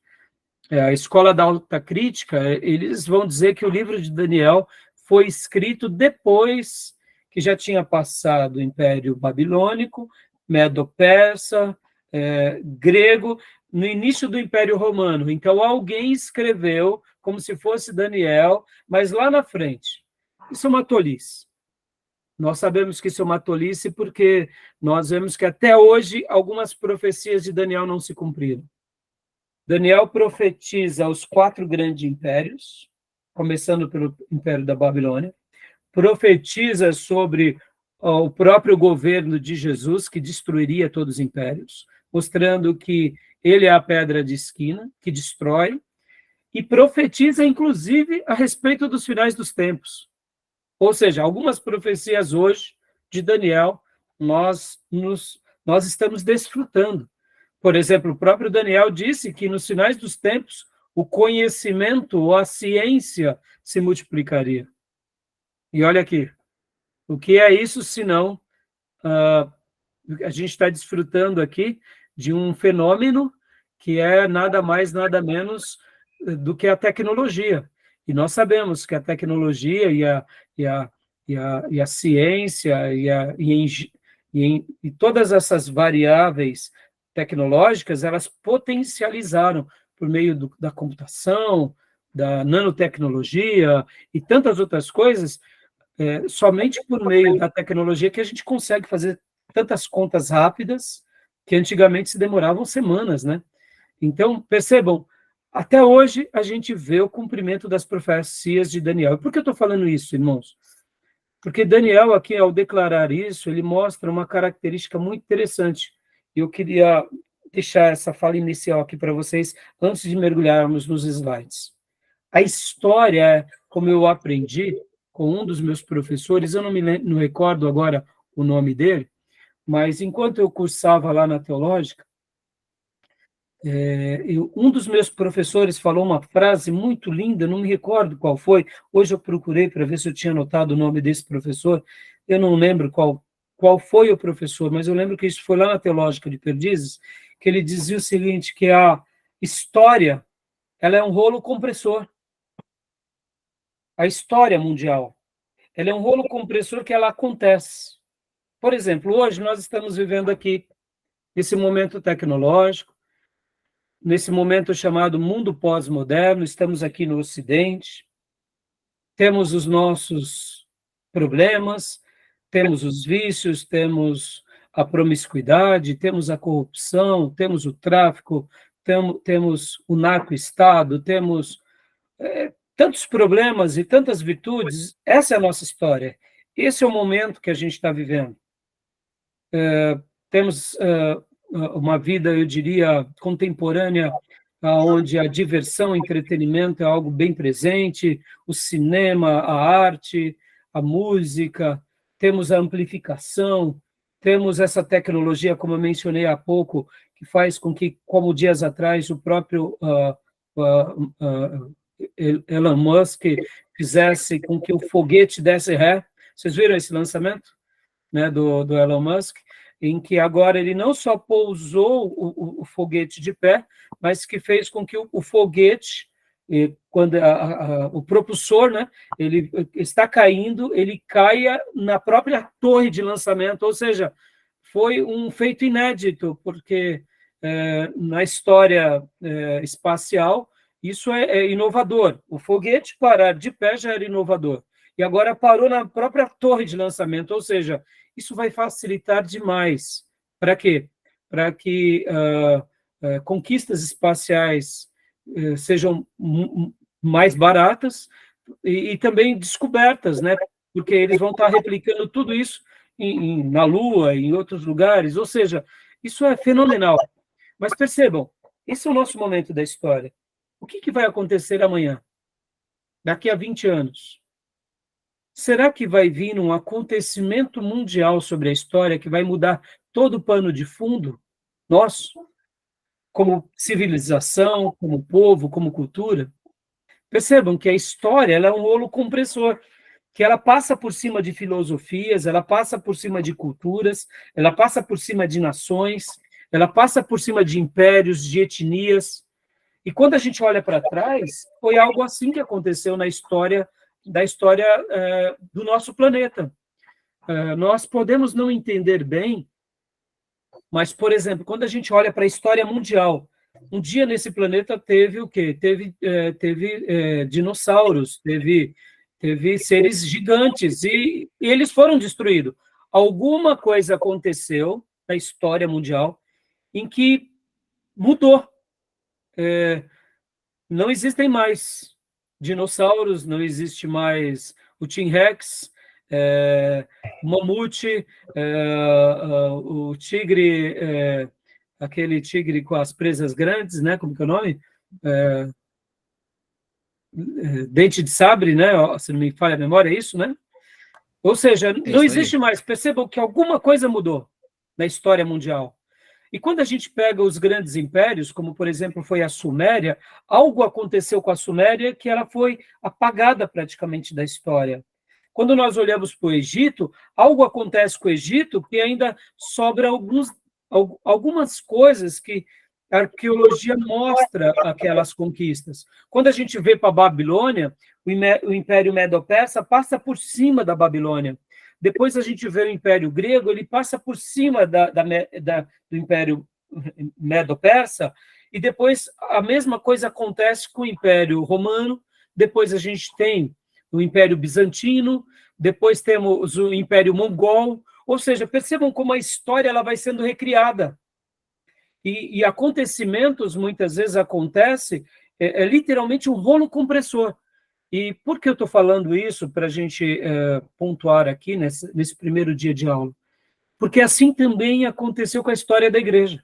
A escola da alta crítica, eles vão dizer que o livro de Daniel foi escrito depois que já tinha passado o Império Babilônico, Medo-Persa, grego, no início do Império Romano. Então, alguém escreveu como se fosse Daniel, mas lá na frente. Isso é uma tolice. Nós sabemos que isso é uma tolice porque nós vemos que até hoje algumas profecias de Daniel não se cumpriram. Daniel profetiza os 4 grandes impérios, começando pelo Império da Babilônia, profetiza sobre o próprio governo de Jesus, que destruiria todos os impérios, mostrando que ele é a pedra de esquina, que destrói, e profetiza, inclusive, a respeito dos finais dos tempos. Ou seja, algumas profecias hoje de Daniel, nós estamos desfrutando. Por exemplo, o próprio Daniel disse que nos finais dos tempos, o conhecimento ou a ciência se multiplicaria. E olha aqui, o que é isso senão a gente está desfrutando aqui de um fenômeno que é nada mais, nada menos do que a tecnologia. E nós sabemos que a tecnologia e a ciência e todas essas variáveis tecnológicas, elas potencializaram por meio da computação, da nanotecnologia e tantas outras coisas, somente por meio da tecnologia que a gente consegue fazer tantas contas rápidas que antigamente se demoravam semanas, né? Então, percebam, até hoje a gente vê o cumprimento das profecias de Daniel. E por que eu estou falando isso, irmãos? Porque Daniel, aqui, ao declarar isso, ele mostra uma característica muito interessante. Eu queria deixar essa fala inicial aqui para vocês, antes de mergulharmos nos slides. A história, como eu aprendi com um dos meus professores, eu não recordo agora o nome dele, mas enquanto eu cursava lá na Teológica, um dos meus professores falou uma frase muito linda, não me recordo qual foi, hoje eu procurei para ver se eu tinha anotado o nome desse professor, eu não lembro qual foi o professor, mas eu lembro que isso foi lá na Teológica de Perdizes, que ele dizia o seguinte, que a história, ela é um rolo compressor. A história mundial, ela é um rolo compressor que ela acontece. Por exemplo, hoje nós estamos vivendo aqui, nesse momento tecnológico, nesse momento chamado mundo pós-moderno, estamos aqui no Ocidente, temos os nossos problemas, temos os vícios, temos a promiscuidade, temos a corrupção, temos o tráfico, temos o narco-estado, temos tantos problemas e tantas virtudes. Essa é a nossa história. Esse é o momento que a gente está vivendo. Temos uma vida, eu diria, contemporânea, onde a diversão, o entretenimento é algo bem presente, o cinema, a arte, a música, temos a amplificação, temos essa tecnologia, como eu mencionei há pouco, que faz com que, como dias atrás, o próprio Elon Musk fizesse com que o foguete desse ré. Vocês viram esse lançamento, né, do Elon Musk, em que agora ele não só pousou o foguete de pé, mas que fez com que o foguete, quando o propulsor, né, ele está caindo, ele caia na própria torre de lançamento, ou seja, foi um feito inédito, porque na história espacial, isso é inovador. O foguete parar de pé já era inovador. E agora parou na própria torre de lançamento, ou seja, isso vai facilitar demais. Para quê? Para que conquistas espaciais sejam mais baratas e também descobertas, né? Porque eles vão estar replicando tudo isso na Lua e em outros lugares, ou seja, isso é fenomenal. Mas percebam, esse é o nosso momento da história. O que vai acontecer amanhã? Daqui a 20 anos? Será que vai vir um acontecimento mundial sobre a história que vai mudar todo o pano de fundo nosso, como civilização, como povo, como cultura? Percebam que a história ela é um rolo compressor, que ela passa por cima de filosofias, ela passa por cima de culturas, ela passa por cima de nações, ela passa por cima de impérios, de etnias. E quando a gente olha para trás, foi algo assim que aconteceu na história do nosso planeta. Nós podemos não entender bem, mas, por exemplo, quando a gente olha para a história mundial, um dia nesse planeta teve o quê? Teve dinossauros, teve seres gigantes, e eles foram destruídos. Alguma coisa aconteceu na história mundial em que mudou. Não existem mais dinossauros, não existe mais o T-Rex, o mamute, o tigre, aquele tigre com as presas grandes, né? Como que é o nome? Dente de sabre, né? Se não me falha a memória, é isso, né? Ou seja, não existe mais. Percebam que alguma coisa mudou na história mundial. E quando a gente pega os grandes impérios, como, por exemplo, foi a Suméria, algo aconteceu com a Suméria que ela foi apagada praticamente da história. Quando nós olhamos para o Egito, algo acontece com o Egito que ainda sobra algumas coisas que a arqueologia mostra aquelas conquistas. Quando a gente vê para a Babilônia, o Império Medo-Persa passa por cima da Babilônia. Depois a gente vê o Império Grego, ele passa por cima do Império Medo-Persa, e depois a mesma coisa acontece com o Império Romano, depois a gente tem o Império Bizantino, depois temos o Império Mongol, ou seja, percebam como a história ela vai sendo recriada. E acontecimentos, muitas vezes, acontecem, literalmente um rolo compressor. E por que eu estou falando isso para a gente pontuar aqui nesse primeiro dia de aula? Porque assim também aconteceu com a história da igreja.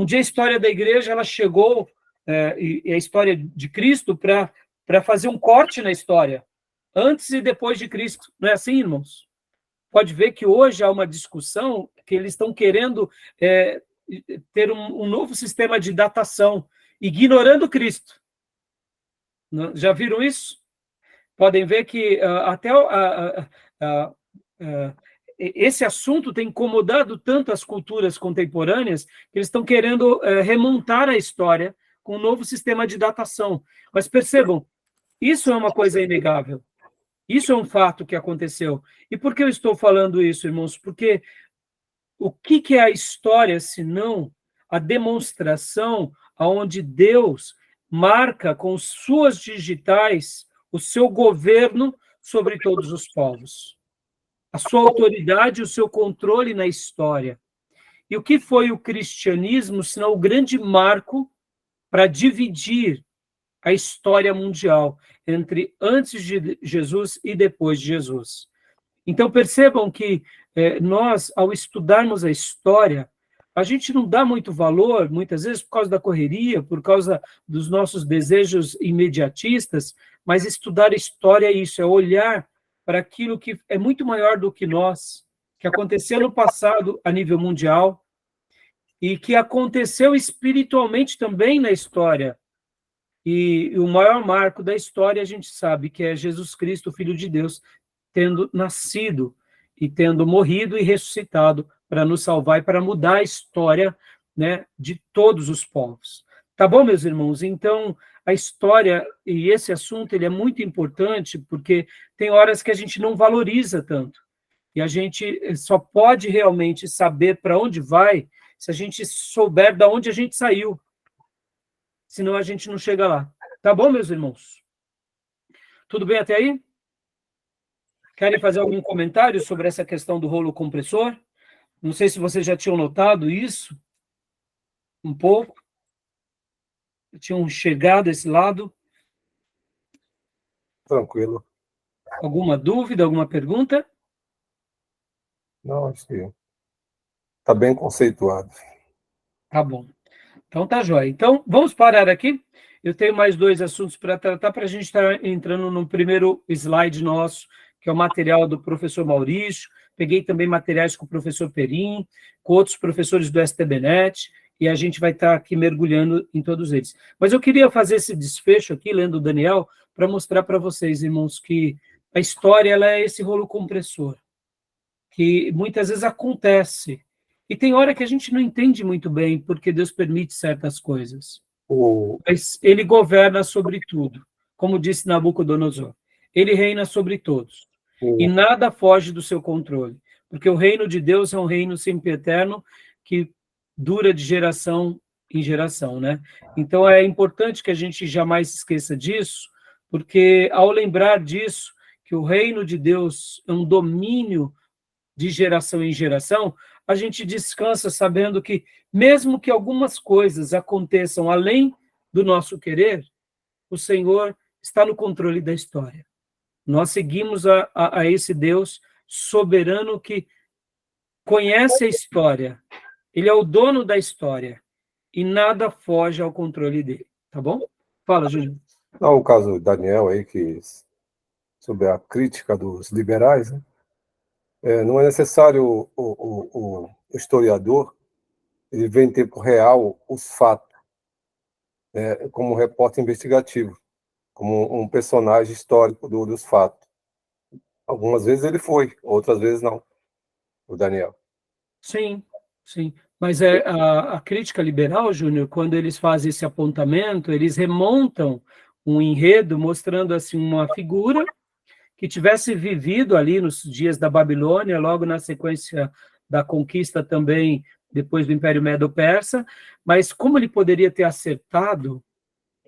Um dia a história da igreja ela chegou, e a história de Cristo, para fazer um corte na história, antes e depois de Cristo. Não é assim, irmãos? Pode ver que hoje há uma discussão que eles estão querendo ter um novo sistema de datação, ignorando Cristo. Já viram isso? Podem ver que até esse assunto tem incomodado tanto as culturas contemporâneas que eles estão querendo remontar a história com um novo sistema de datação. Mas percebam, isso é uma coisa inegável. Isso é um fato que aconteceu. E por que eu estou falando isso, irmãos? Porque o que é a história, senão a demonstração onde Deus marca com suas digitais o seu governo sobre todos os povos, a sua autoridade, o seu controle na história. E o que foi o cristianismo, senão o grande marco para dividir a história mundial entre antes de Jesus e depois de Jesus? Então, percebam que nós, ao estudarmos a história, a gente não dá muito valor, muitas vezes, por causa da correria, por causa dos nossos desejos imediatistas, mas estudar a história é isso, é olhar para aquilo que é muito maior do que nós, que aconteceu no passado a nível mundial e que aconteceu espiritualmente também na história. E o maior marco da história, a gente sabe que é Jesus Cristo, Filho de Deus, tendo nascido e tendo morrido e ressuscitado para nos salvar e para mudar a história, né, de todos os povos. Tá bom, meus irmãos? Então, a história e esse assunto ele é muito importante porque tem horas que a gente não valoriza tanto. E a gente só pode realmente saber para onde vai se a gente souber de onde a gente saiu. Senão a gente não chega lá. Tá bom, meus irmãos? Tudo bem até aí? Querem fazer algum comentário sobre essa questão do rolo compressor? Não sei se vocês já tinham notado isso, um pouco. Tinham chegado a esse lado. Tranquilo. Alguma dúvida, alguma pergunta? Não, acho que está bem conceituado. Tá bom. Então tá jóia. Então, vamos parar aqui. Eu tenho mais 2 assuntos para tratar, para a gente estar entrando no primeiro slide nosso, que é o material do professor Maurício. Peguei também materiais com o professor Perim, com outros professores do STBnet, e a gente vai estar aqui mergulhando em todos eles. Mas eu queria fazer esse desfecho aqui, lendo o Daniel, para mostrar para vocês, irmãos, que a história ela é esse rolo compressor, que muitas vezes acontece. E tem hora que a gente não entende muito bem porque Deus permite certas coisas. Mas ele governa sobre tudo, como disse Nabucodonosor. Ele reina sobre todos. E nada foge do seu controle. Porque o reino de Deus é um reino sempre eterno que dura de geração em geração, né? Então é importante que a gente jamais esqueça disso, porque ao lembrar disso, que o reino de Deus é um domínio de geração em geração, a gente descansa sabendo que, mesmo que algumas coisas aconteçam além do nosso querer, o Senhor está no controle da história. Nós seguimos a esse Deus soberano que conhece a história. Ele é o dono da história e nada foge ao controle dele. Tá bom? Fala, Júlio. Não, o caso do Daniel aí, sobre a crítica dos liberais, né? Não é necessário o historiador ele vê em tempo real os fatos, né, como um repórter investigativo, como um personagem histórico dos fatos. Algumas vezes ele foi, outras vezes não, o Daniel. Sim, sim. Mas a crítica liberal, Júnior, quando eles fazem esse apontamento, eles remontam um enredo mostrando assim uma figura que tivesse vivido ali nos dias da Babilônia, logo na sequência da conquista também, depois do Império Medo-Persa, mas como ele poderia ter acertado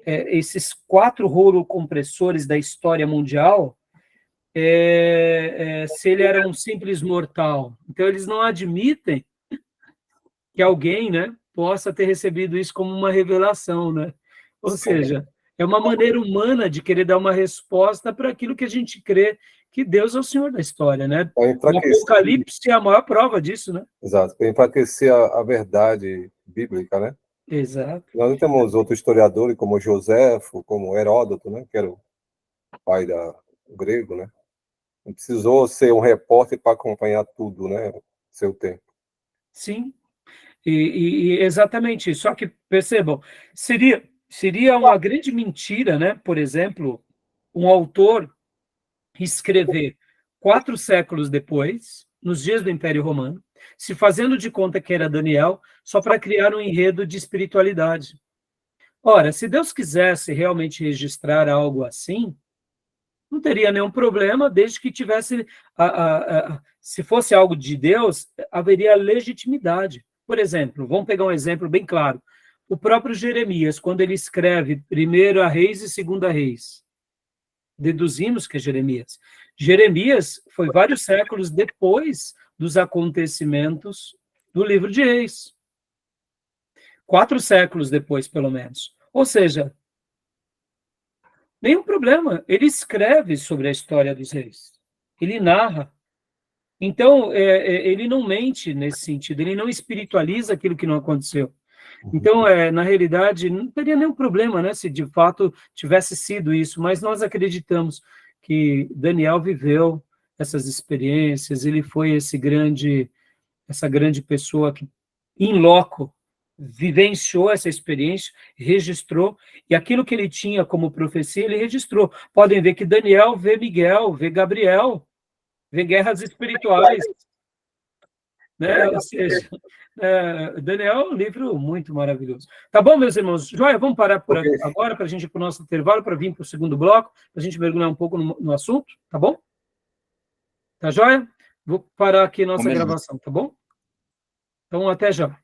esses 4 rolo-compressores da história mundial, se ele era um simples mortal? Então, eles não admitem que alguém, né, possa ter recebido isso como uma revelação, né? Ou seja, é uma maneira humana de querer dar uma resposta para aquilo que a gente crê que Deus é o Senhor da história, né? O Apocalipse é a maior prova disso, né? Exato, para enfraquecer a verdade bíblica, né? Exato. Nós temos outros historiadores, como Joséfo, como Heródoto, né, que era o pai do grego, né? Não precisou ser um repórter para acompanhar tudo, né? Seu tempo. Sim, e exatamente isso. Só que, percebam, seria uma grande mentira, né? Por exemplo, um autor escrever 4 séculos depois, nos dias do Império Romano, se fazendo de conta que era Daniel, só para criar um enredo de espiritualidade. Ora, se Deus quisesse realmente registrar algo assim, não teria nenhum problema, desde que tivesse, se fosse algo de Deus, haveria legitimidade. Por exemplo, vamos pegar um exemplo bem claro. O próprio Jeremias, quando ele escreve 1 Reis e 2 Reis, deduzimos que é Jeremias. Jeremias foi vários séculos depois dos acontecimentos do livro de Reis. 4 séculos depois, pelo menos. Ou seja, nenhum problema. Ele escreve sobre a história dos reis. Ele narra. Então, ele não mente nesse sentido. Ele não espiritualiza aquilo que não aconteceu. Então, na realidade, não teria nenhum problema, né, se de fato tivesse sido isso. Mas nós acreditamos que Daniel viveu essas experiências. Ele foi essa grande pessoa que, in loco, vivenciou essa experiência, registrou, e aquilo que ele tinha como profecia, ele registrou. Podem ver que Daniel vê Miguel, vê Gabriel, vê guerras espirituais, né? Ou seja, Daniel é um livro muito maravilhoso. Tá bom, meus irmãos? Joia, vamos parar por aqui agora, para a gente ir para o nosso intervalo, para vir para o segundo bloco, para a gente mergulhar um pouco no assunto, tá bom? Tá joia? Vou parar aqui nossa gravação, tá bom? Então, até já.